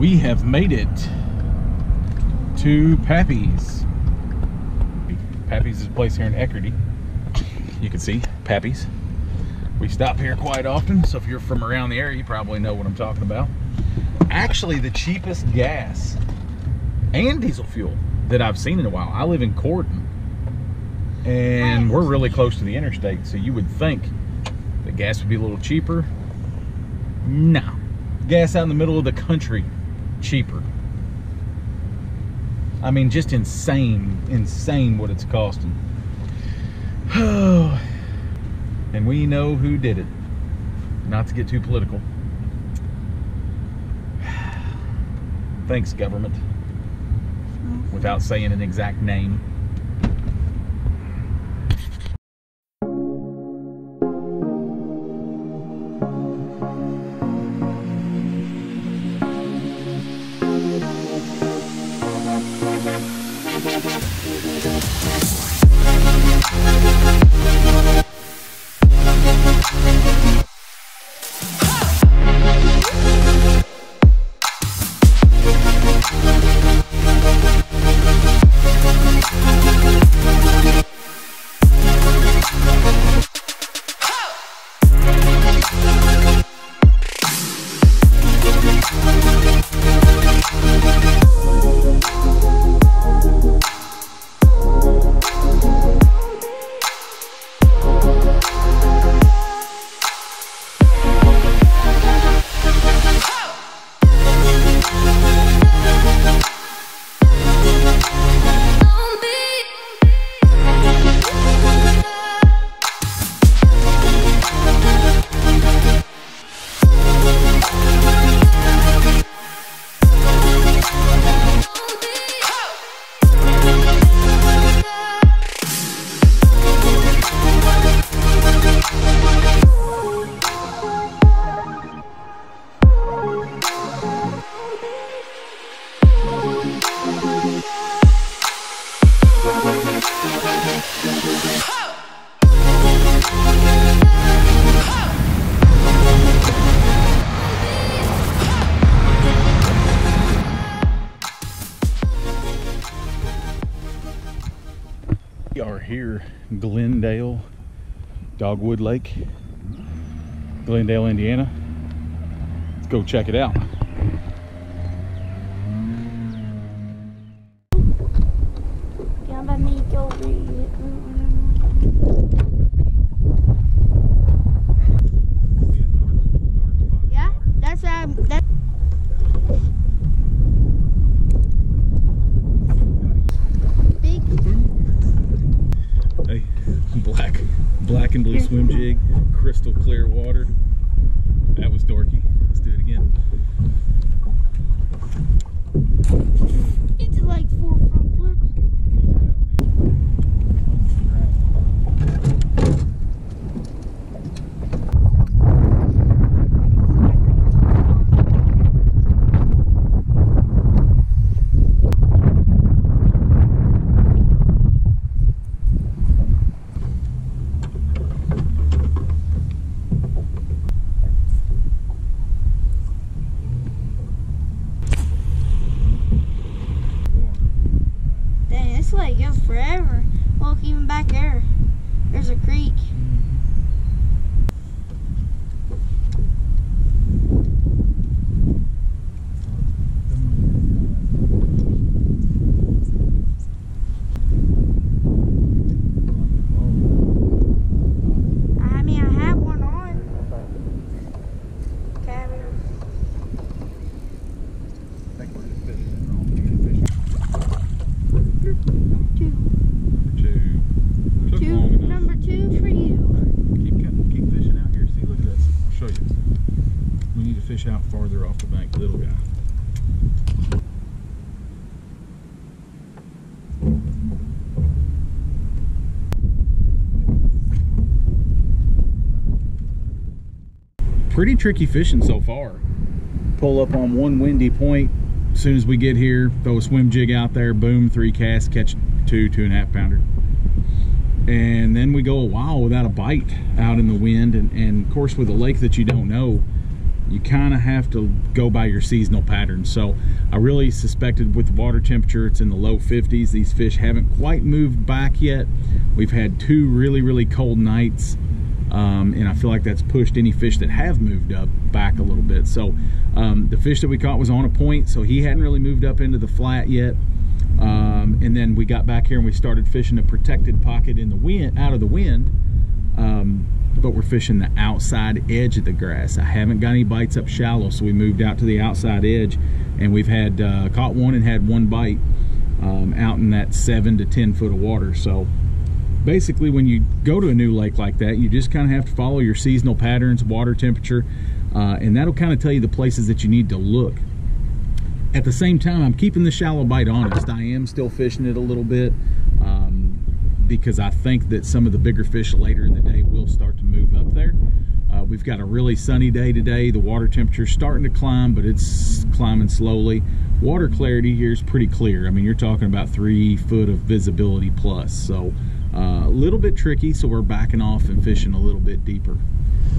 We have made it to Pappy's. Pappy's is a place here in Eckerty. You can see Pappy's. We stop here quite often, so if you're from around the area, you probably know what I'm talking about. Actually, the cheapest gas and diesel fuel that I've seen in a while. I live in Corden, and we're really close to the interstate, so you would think the gas would be a little cheaper. No. Gas out in the middle of the country, cheaper. I mean, just insane what it's costing. And we know who did it. Not to get too political. Thanks, government. Without saying an exact name. We are here in Glendale, Dogwood Lake, Glendale, Indiana. Let's go check it out. Yeah, that's that. Hey, black and blue swim jig, crystal clear water. That was dorky. Let's do it again. It's like 4 front flips. It's like goes forever. Look, even back there, there's a creek. I mean, I have one on. Number two for you. Keep fishing out here. See, look at this. I'll show you. We need to fish out farther off the bank, little guy. Pretty tricky fishing so far. Pull up on one windy point. As soon as we get here, throw a swim jig out there, boom, 3 casts, catch 2.5 pounder. And then we go a while without a bite out in the wind. And of course, with a lake that you don't know, you kind of have to go by your seasonal patterns. So I really suspected with the water temperature, it's in the low 50s. These fish haven't quite moved back yet. We've had 2 really cold nights, and I feel like that's pushed any fish that have moved up back a little bit. So the fish that we caught was on a point, so he hadn't really moved up into the flat yet. And then we got back here and we started fishing a protected pocket in the wind, out of the wind. But we're fishing the outside edge of the grass. I haven't got any bites up shallow, so we moved out to the outside edge, and we've had caught one and had 1 bite out in that 7 to 10 foot of water. So basically, when you go to a new lake like that, you just kind of have to follow your seasonal patterns, water temperature, and that'll kind of tell you the places that you need to look. At the same time, I'm keeping the shallow bite honest. I am still fishing it a little bit, because I think that some of the bigger fish later in the day will start to move up there. We've got a really sunny day today. The water temperature's starting to climb, but it's climbing slowly. Water clarity here is pretty clear. I mean, you're talking about 3 foot of visibility plus. So a little bit tricky, so we're backing off and fishing a little bit deeper.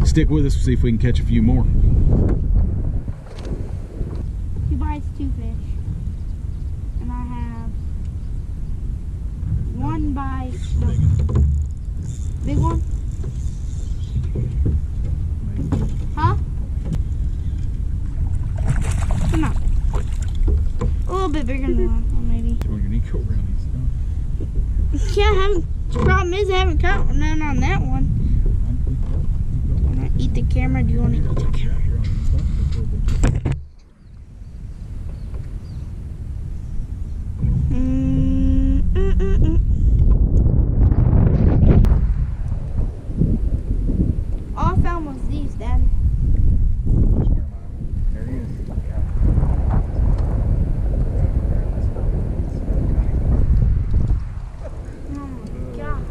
Stick with us, see if we can catch a few more. 2 bites, 2 fish. And I have 1 bite. No. Big one? Huh? Come on. A little bit bigger than that one, maybe. Oh, you need to go around these stuff. Yeah, the problem is I haven't caught none on that one. Want to eat the camera? Do you want to eat the camera? All I found was these, Dad. There he is. Oh my gosh.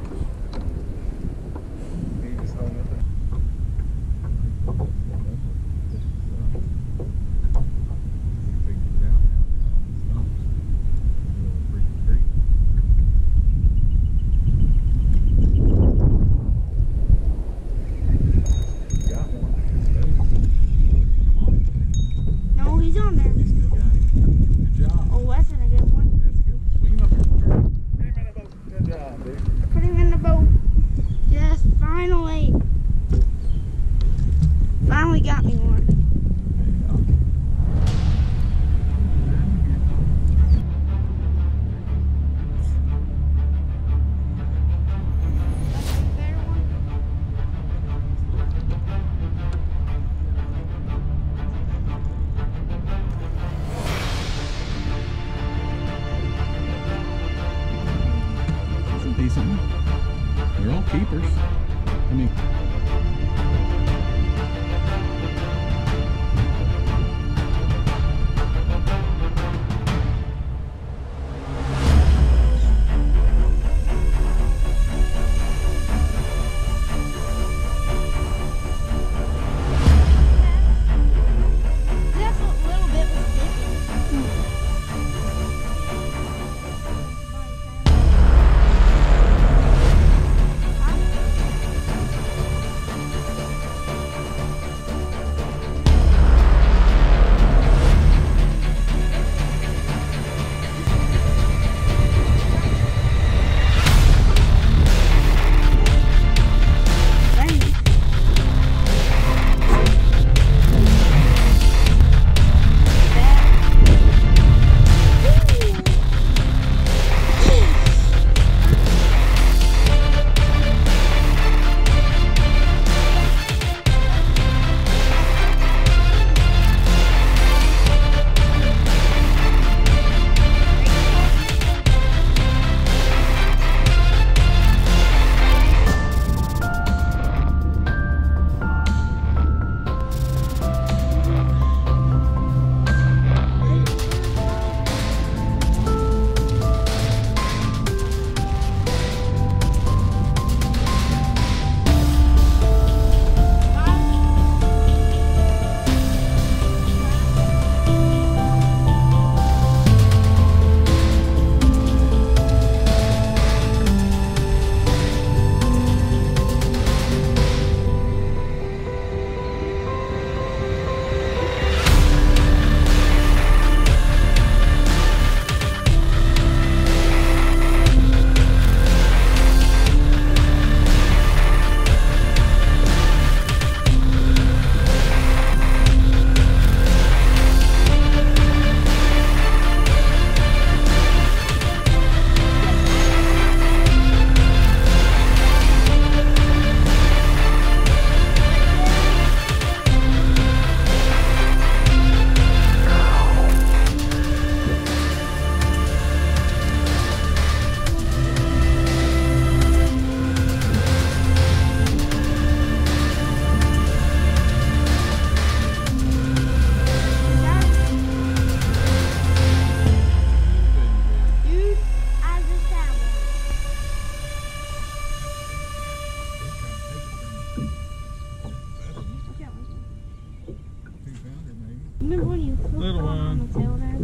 Remember when you hooked Little on one. the tail there?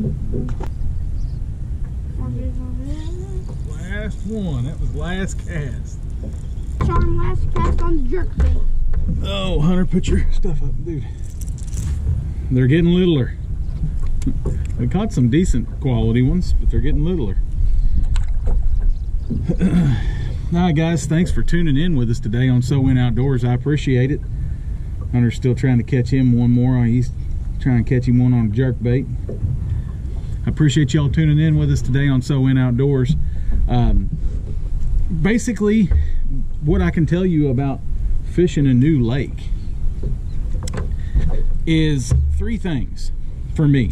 Last one. That was last cast. Charm last cast on the jerkbait. Oh, Hunter, put your stuff up, dude. They're getting littler. We caught some decent quality ones, but they're getting littler. Alright guys, thanks for tuning in with us today on So Win Outdoors. I appreciate it. Hunter's still trying to catch him one more. He's trying to catch him one on a jerkbait. I appreciate y'all tuning in with us today on So Win Outdoors. Basically, what I can tell you about fishing a new lake is three things for me.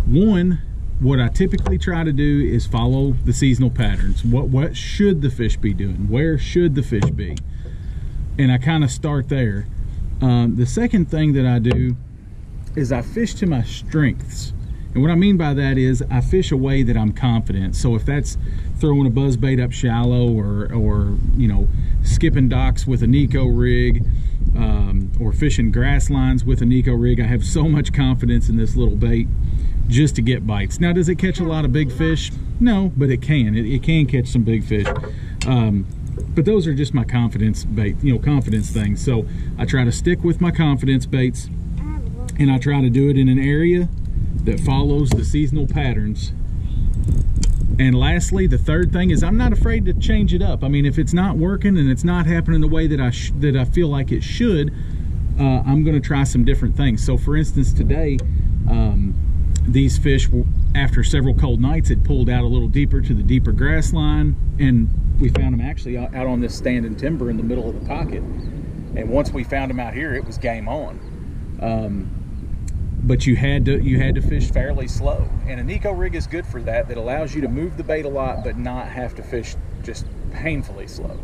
One, what I typically try to do is follow the seasonal patterns. What should the fish be doing? Where should the fish be? And I kind of start there. The second thing that I do is I fish to my strengths. And what I mean by that is I fish a way that I'm confident. So if that's throwing a buzz bait up shallow or you know, skipping docks with a Nico rig, or fishing grass lines with a Nico rig, I have so much confidence in this little bait just to get bites. Now, does it catch a lot of big fish? No, but it can. It can catch some big fish. But those are just my confidence bait, you know, confidence things. So I try to stick with my confidence baits, and I try to do it in an area that follows the seasonal patterns. And lastly, the third thing is I'm not afraid to change it up. I mean, if it's not working and it's not happening the way that I feel like it should, I'm going to try some different things. So for instance, today, these fish, after several cold nights, had pulled out a little deeper to the deeper grass line, and we found them actually out on this standing timber in the middle of the pocket. And once we found them out here, it was game on. But you had to fish fairly slow, and a Nico rig is good for that. That allows you to move the bait a lot, but not have to fish just painfully slow.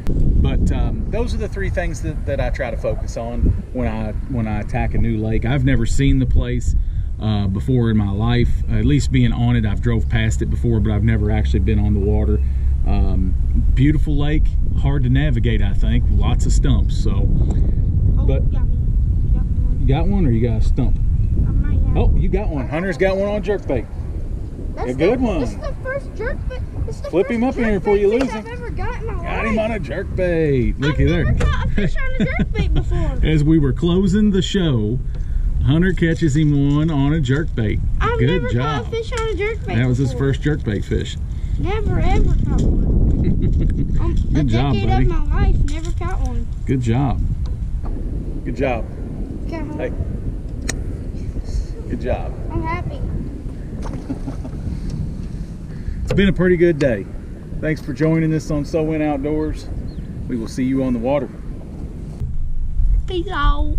But those are the three things that I try to focus on when I attack a new lake. I've never seen the place before in my life. At least being on it, I've drove past it before, but I've never actually been on the water. Beautiful lake, hard to navigate, I think. Lots of stumps. So, but you got one, or you got a stump? Oh, you got one. Hunter's got one on jerkbait. A good one. This is the first jerkbait. Flip him up in here before you lose him. I've ever got in my Got him on a jerkbait. Look at there. I've never caught a fish on a jerkbait before. As we were closing the show, Hunter catches him one on a jerkbait. I've Good never job. caught a fish on a jerkbait. That was his before. first jerkbait fish. Never ever caught one. Good job, decade buddy. of my life, never caught one. Good job. Good job. Okay, Hey. Good job. I'm happy. It's been a pretty good day. Thanks for joining us on So Win Outdoors. We will see you on the water. Peace out.